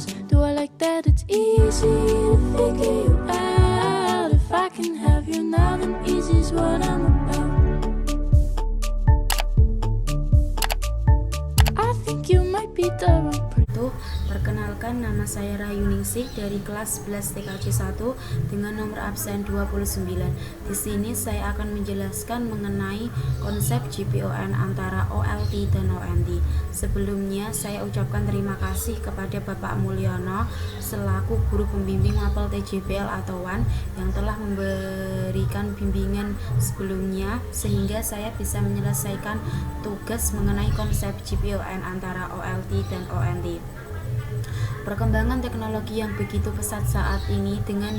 close. Do I like that? It's easy to figure you out. If I can have you now, then easy's what I'm about. I think you might be the wrong person. Perkenalkan, nama saya Rayuningsih dari kelas 11 TKJ 1 dengan nomor absen 29. Di sini saya akan menjelaskan mengenai konsep GPON antara OLT dan ONT. Sebelumnya saya ucapkan terima kasih kepada Bapak Mulyono selaku guru pembimbing mapel TJBL atau WAN yang telah memberikan bimbingan sebelumnya sehingga saya bisa menyelesaikan tugas mengenai konsep GPON antara OLT dan ONT. Perkembangan teknologi yang begitu pesat saat ini dengan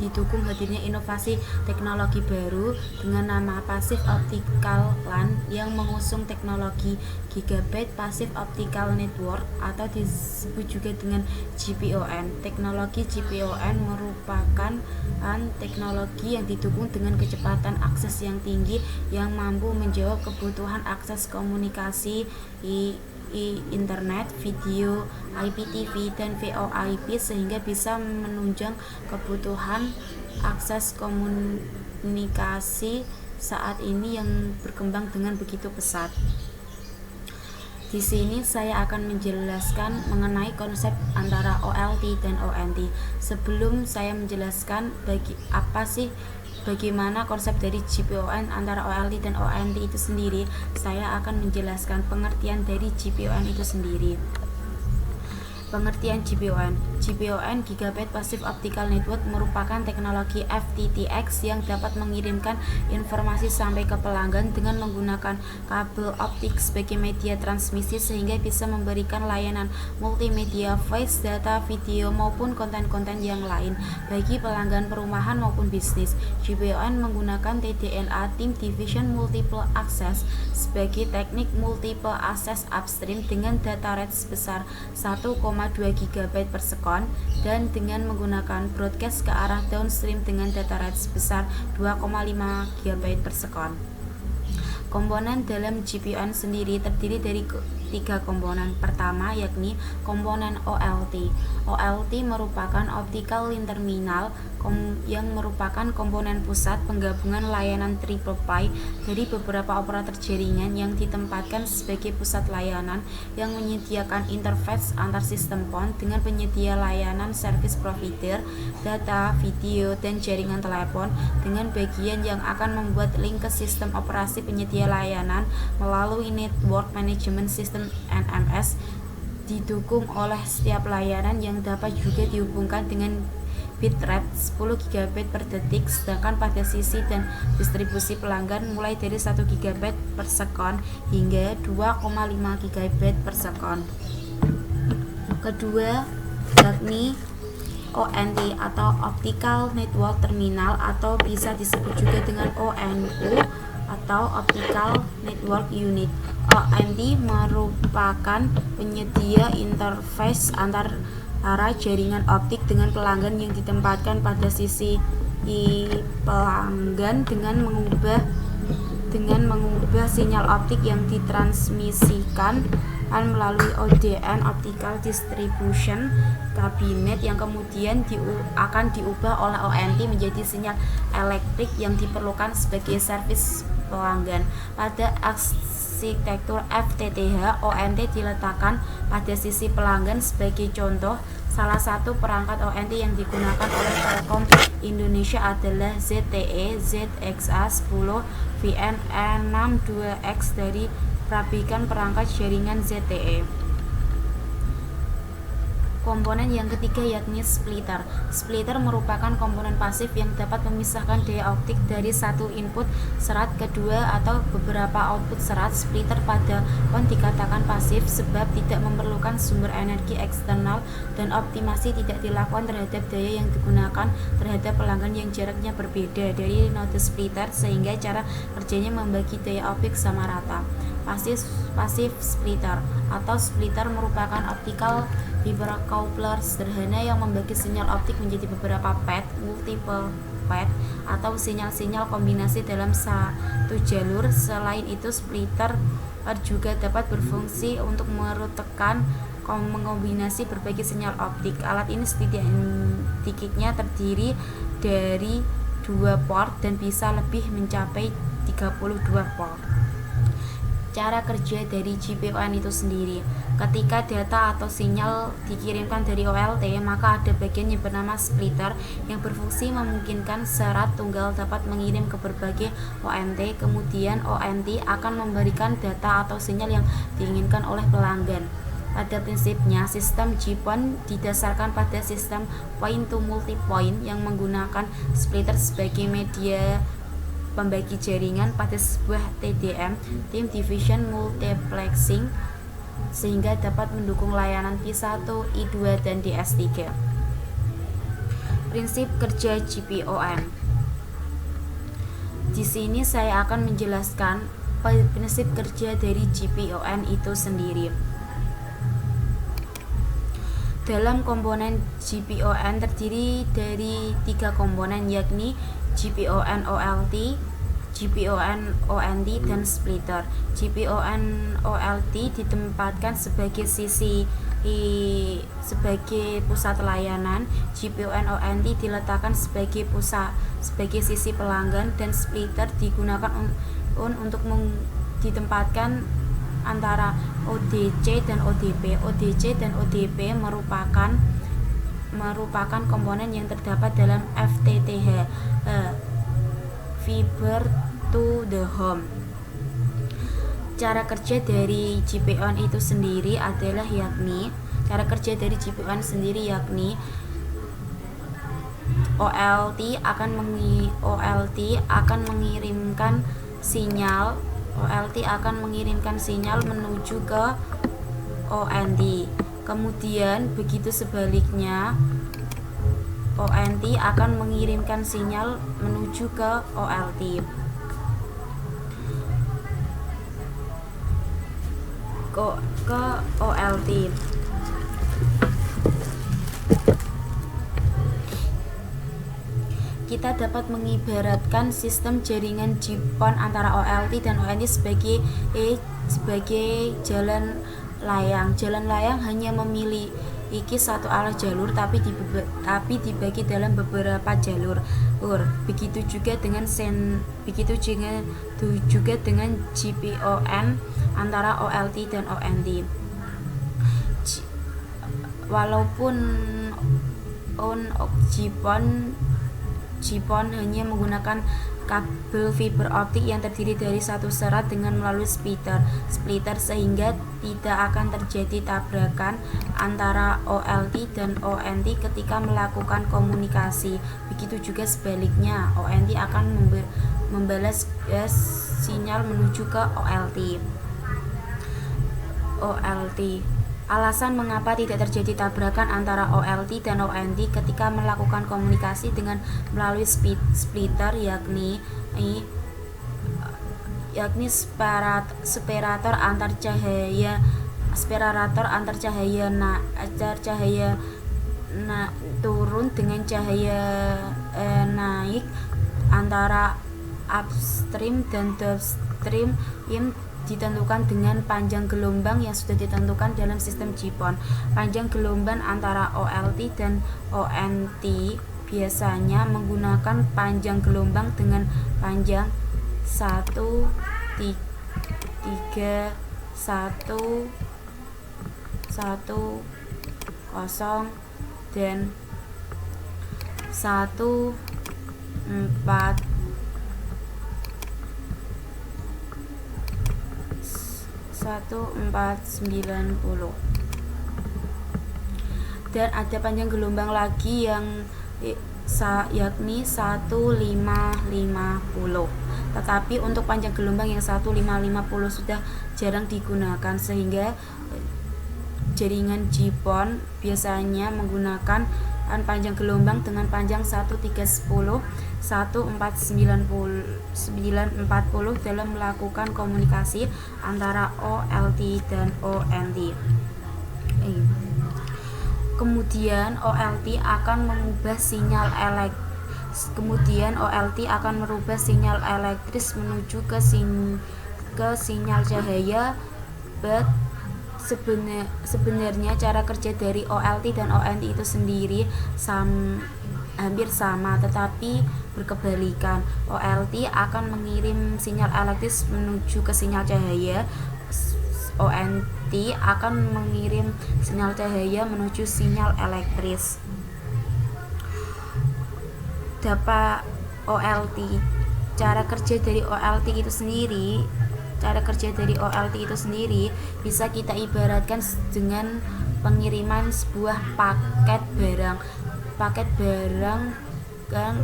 didukung hadirnya inovasi teknologi baru dengan nama Passive Optical LAN yang mengusung teknologi Gigabit Passive Optical Network atau disebut juga dengan GPON. Teknologi GPON merupakan teknologi yang didukung dengan kecepatan akses yang tinggi yang mampu menjawab kebutuhan akses komunikasi internet, video, IPTV, dan VoIP sehingga bisa menunjang kebutuhan akses komunikasi saat ini yang berkembang dengan begitu pesat. Di sini saya akan menjelaskan mengenai konsep antara OLT dan ONT. Sebelum saya menjelaskan bagaimana konsep dari GPON antara OLT dan ONT itu sendiri, saya akan menjelaskan pengertian dari GPON itu sendiri. Pengertian GPON Gigabit Passive Optical Network merupakan teknologi FTTX yang dapat mengirimkan informasi sampai ke pelanggan dengan menggunakan kabel optik sebagai media transmisi sehingga bisa memberikan layanan multimedia, voice, data, video maupun konten-konten yang lain bagi pelanggan perumahan maupun bisnis. GPON menggunakan TDMA Team Division Multiple Access sebagai teknik multiple access upstream dengan data rate sebesar 1,2 GB per sekon dan dengan menggunakan broadcast ke arah downstream dengan data rate sebesar 2,5 GB per sekon. Komponen dalam GPON sendiri terdiri dari 3 komponen. Pertama yakni komponen OLT. OLT merupakan Optical Line Terminal yang merupakan komponen pusat penggabungan layanan triple PHY dari beberapa operator jaringan yang ditempatkan sebagai pusat layanan yang menyediakan interface antar sistem PON dengan penyedia layanan service provider, data, video, dan jaringan telepon dengan bagian yang akan membuat link ke sistem operasi penyedia layanan melalui Network Management System NMS didukung oleh setiap layanan yang dapat juga dihubungkan dengan bitrate 10 GB per detik, sedangkan pada sisi dan distribusi pelanggan mulai dari 1 GB per sekon hingga 2,5 GB per sekon. Kedua yakni ONT atau Optical Network Terminal atau bisa disebut juga dengan ONU atau Optical Network Unit. ONT merupakan penyedia interface antara jaringan optik dengan pelanggan yang ditempatkan pada sisi pelanggan dengan mengubah sinyal optik yang ditransmisikan melalui ODN Optical Distribution Cabinet yang kemudian akan diubah oleh ONT menjadi sinyal elektrik yang diperlukan sebagai servis pelanggan. Pada arsitektur FTTH, ONT diletakkan pada sisi pelanggan. Sebagai contoh, salah satu perangkat ONT yang digunakan oleh Telkom Indonesia adalah ZTE ZXA10 VN62X dari pabrikan perangkat jaringan ZTE. Komponen yang ketiga yakni splitter. Splitter merupakan komponen pasif yang dapat memisahkan daya optik dari satu input serat kedua atau beberapa output serat. Splitter pada PON dikatakan pasif sebab tidak memerlukan sumber energi eksternal dan optimasi tidak dilakukan terhadap daya yang digunakan terhadap pelanggan yang jaraknya berbeda dari node splitter sehingga cara kerjanya membagi daya optik sama rata. Pasif splitter atau splitter merupakan optical fiber coupler sederhana yang membagi sinyal optik menjadi beberapa pad, multiple pad, atau sinyal-sinyal kombinasi dalam satu jalur. Selain itu, splitter juga dapat berfungsi untuk merutekan mengombinasi berbagai sinyal optik. Alat ini sedikitnya terdiri dari 2 port dan bisa lebih mencapai 32 port. Cara kerja dari GPON itu sendiri. Ketika data atau sinyal dikirimkan dari OLT, maka ada bagian yang bernama splitter yang berfungsi memungkinkan serat tunggal dapat mengirim ke berbagai ONT. Kemudian ONT akan memberikan data atau sinyal yang diinginkan oleh pelanggan. Pada prinsipnya, sistem GPON didasarkan pada sistem point to multipoint yang menggunakan splitter sebagai media pembagi jaringan pada sebuah TDM (Time Division Multiplexing) sehingga dapat mendukung layanan P1, I2, dan DS3. Prinsip kerja GPON. Di sini saya akan menjelaskan prinsip kerja dari GPON itu sendiri. Dalam komponen GPON terdiri dari 3 komponen, yakni GPON OLT, GPON ONT, dan splitter. GPON OLT ditempatkan sebagai pusat layanan, GPON ONT diletakkan sebagai sisi pelanggan, dan splitter digunakan untuk ditempatkan antara ODC dan ODP. ODC dan ODP merupakan komponen yang terdapat dalam FTTH, Fiber to the Home. Cara kerja dari GPON itu sendiri yakni OLT akan mengirimkan sinyal menuju ke ONT. Kemudian begitu sebaliknya, ONT akan mengirimkan sinyal menuju ke OLT. Ke OLT. Kita dapat mengibaratkan sistem jaringan GPON antara OLT dan ONT sebagai jalan layang. Jalan layang hanya memiliki satu arah jalur tapi dibagi dalam beberapa jalur. Begitu juga dengan GPON antara OLT dan ONT. Walaupun GPON hanya menggunakan kabel fiber optik yang terdiri dari satu serat dengan melalui splitter, sehingga tidak akan terjadi tabrakan antara OLT dan ONT ketika melakukan komunikasi. Begitu juga sebaliknya, ONT akan membalas sinyal menuju ke OLT. Alasan mengapa tidak terjadi tabrakan antara OLT dan ONT ketika melakukan komunikasi dengan melalui splitter yakni separator antar cahaya turun dengan cahaya naik antara upstream dan downstream ditentukan dengan panjang gelombang yang sudah ditentukan dalam sistem GPON. Panjang gelombang antara OLT dan ONT biasanya menggunakan panjang gelombang dengan panjang 1, 3, 1, 1, 0 dan 1, 4, 1490. Dan ada panjang gelombang lagi yakni 1550. Tetapi untuk panjang gelombang yang 1550 sudah jarang digunakan, sehingga jaringan GPON biasanya menggunakan panjang gelombang dengan panjang 1310, 1440 dalam melakukan komunikasi antara OLT dan ONT. Kemudian OLT akan merubah sinyal elektris menuju ke sinyal cahaya, baud Sebenarnya cara kerja dari OLT dan ONT itu sendiri hampir sama, tetapi berkebalikan. OLT akan mengirim sinyal elektris menuju ke sinyal cahaya, ONT akan mengirim sinyal cahaya menuju sinyal elektris. Dapat OLT, cara kerja dari OLT itu sendiri bisa kita ibaratkan dengan pengiriman sebuah paket barang kan.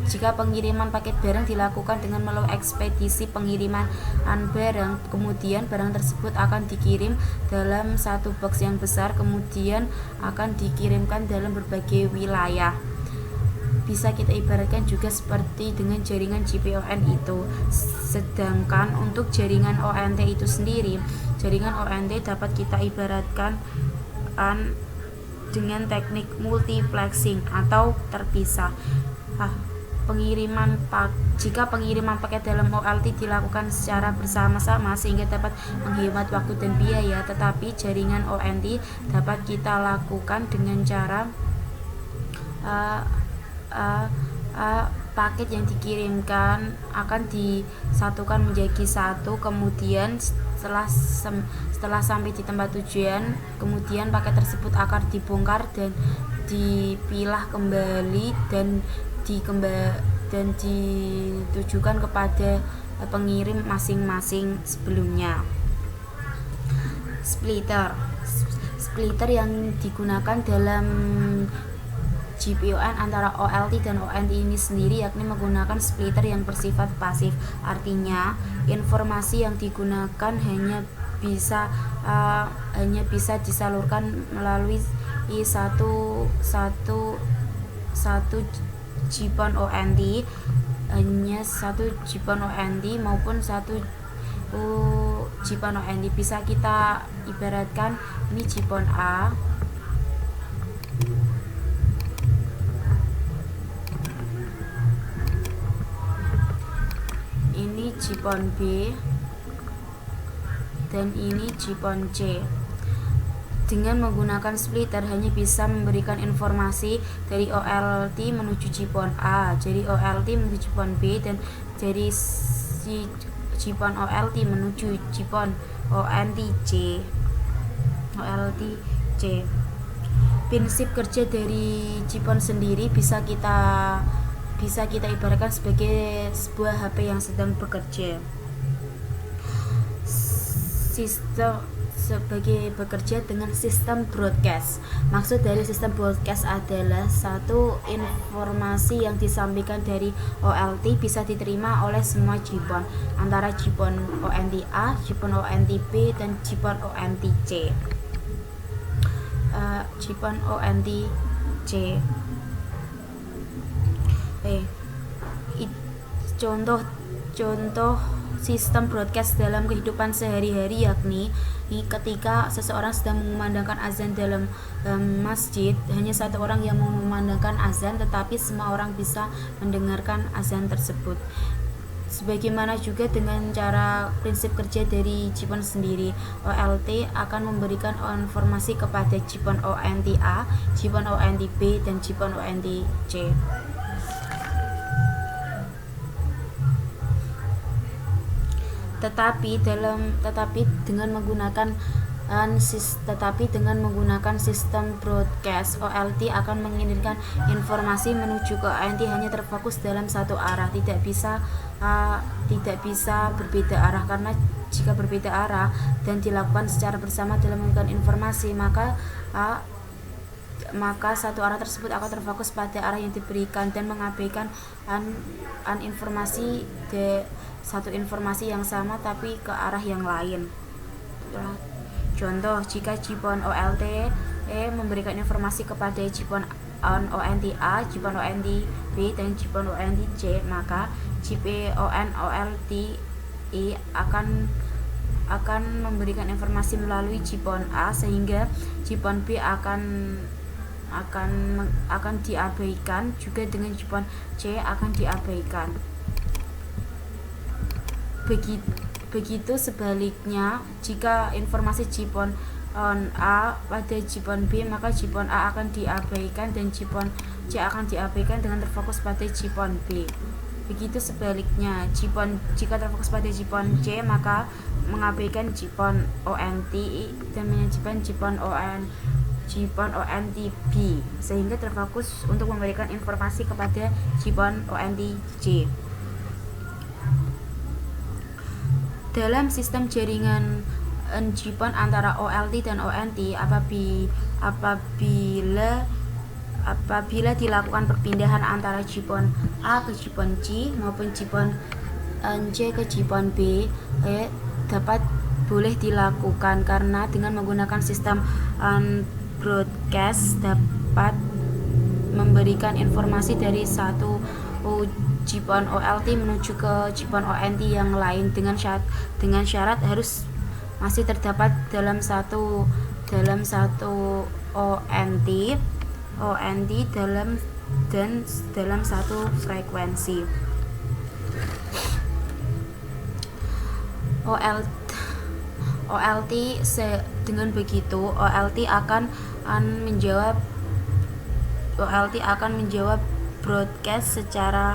Jika pengiriman paket barang dilakukan dengan melalui ekspedisi pengiriman barang, kemudian barang tersebut akan dikirim dalam satu box yang besar, kemudian akan dikirimkan dalam berbagai wilayah. Bisa kita ibaratkan juga seperti dengan jaringan GPON itu. Sedangkan untuk jaringan ONT itu sendiri, jaringan ONT dapat kita ibaratkan dengan teknik multiplexing atau terpisah. Jika pengiriman paket dalam OLT dilakukan secara bersama-sama sehingga dapat menghemat waktu dan biaya, tetapi jaringan ONT dapat kita lakukan dengan cara paket yang dikirimkan akan disatukan menjadi satu, kemudian setelah sampai di tempat tujuan, kemudian paket tersebut akan dibongkar dan dipilah kembali dan ditujukan kepada pengirim masing-masing sebelumnya. Splitter yang digunakan dalam GPON antara OLT dan ONT ini sendiri yakni menggunakan splitter yang bersifat pasif. Artinya, informasi yang digunakan hanya bisa disalurkan melalui satu GPON ONT, hanya satu GPON ONT maupun satu GPON ONT. Bisa kita ibaratkan ini GPON A, ini GPON B, dan ini GPON C. Dengan menggunakan splitter hanya bisa memberikan informasi dari OLT menuju GPON A, jadi OLT menuju GPON B, dan dari si GPON OLT menuju GPON ONT C. Prinsip kerja dari GPON sendiri bisa kita ibaratkan sebagai sebuah HP yang sedang bekerja. Bekerja dengan sistem broadcast. Maksud dari sistem broadcast adalah satu informasi yang disampaikan dari OLT bisa diterima oleh semua GPON antara GPON ONT A, GPON ONT B, dan GPON ONT C. GPON ONT C. Contoh sistem broadcast dalam kehidupan sehari-hari yakni ketika seseorang sedang mengumandangkan azan dalam masjid, hanya satu orang yang mengumandangkan azan tetapi semua orang bisa mendengarkan azan tersebut. Sebagaimana juga dengan cara prinsip kerja dari GPON sendiri, OLT akan memberikan informasi kepada GPON ONT A, GPON ONT B, dan GPON ONT C. Tetapi dengan menggunakan sistem broadcast, OLT akan mengirimkan informasi menuju ke ONT hanya terfokus dalam satu arah, tidak bisa berbeda arah, karena jika berbeda arah dan dilakukan secara bersama dalam mengirimkan informasi, maka satu arah tersebut akan terfokus pada arah yang diberikan dan mengabaikan satu informasi yang sama tapi ke arah yang lain. Contoh, jika GPON OLT memberikan informasi kepada GPON ONT A, GPON ONT B, dan GPON ONT C, maka GPON OLT akan memberikan informasi melalui GPON A sehingga GPON B akan diabaikan, juga dengan GPON C akan diabaikan. Begitu sebaliknya, jika informasi GPON A pada GPON B, maka GPON A akan diabaikan dan GPON C akan diabaikan dengan terfokus pada GPON B. Begitu sebaliknya, jika terfokus pada GPON C, maka mengabaikan GPON ONT dan menyajikan GPON ONT B, sehingga terfokus untuk memberikan informasi kepada GPON ONT C. Dalam sistem jaringan GPON antara OLT dan ONT, apabila dilakukan perpindahan antara GPON A ke GPON C maupun GPON C ke GPON B, boleh dilakukan karena dengan menggunakan sistem broadcast dapat memberikan informasi dari satu GPON OLT menuju ke GPON ONT yang lain dengan syarat harus masih terdapat dalam satu ONT dalam satu frekuensi. Dengan begitu OLT akan menjawab broadcast secara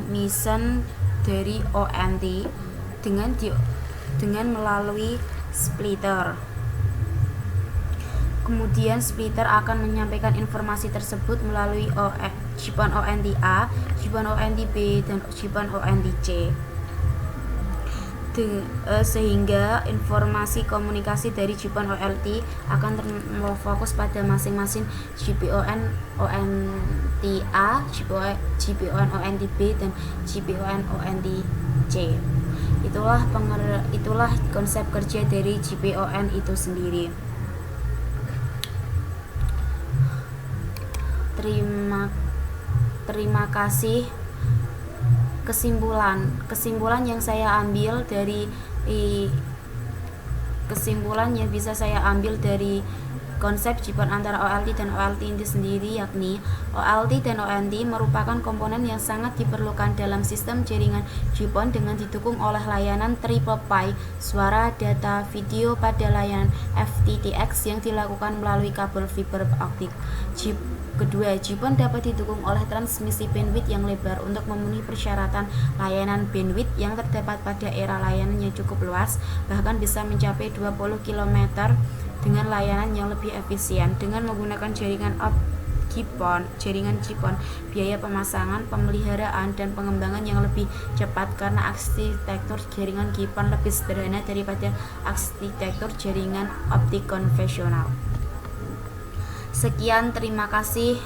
mission dari ONT dengan melalui splitter. Kemudian splitter akan menyampaikan informasi tersebut melalui GPON ONT A, GPON ONT B, dan GPON ONT C. Sehingga informasi komunikasi dari GPON OLT akan terfokus pada masing-masing GPON ONT A, GPON ONT B, dan GPON ONT C. Itulah konsep kerja dari GPON itu sendiri. Terima kasih. Kesimpulan yang saya ambil dari konsep GPON antara OLT dan OLT itu sendiri, yakni OLT dan ONT merupakan komponen yang sangat diperlukan dalam sistem jaringan GPON dengan didukung oleh layanan triple PHY suara, data, video pada layanan FTTX yang dilakukan melalui kabel fiber optik. Kedua, GPON dapat didukung oleh transmisi bandwidth yang lebar untuk memenuhi persyaratan layanan bandwidth yang terdapat pada era layanan yang cukup luas, bahkan bisa mencapai 20 km dengan layanan yang lebih efisien. Dengan menggunakan jaringan GPON, biaya pemasangan, pemeliharaan, dan pengembangan yang lebih cepat karena arsitektur jaringan GPON lebih sederhana daripada arsitektur jaringan optik konvensional. Sekian, terima kasih.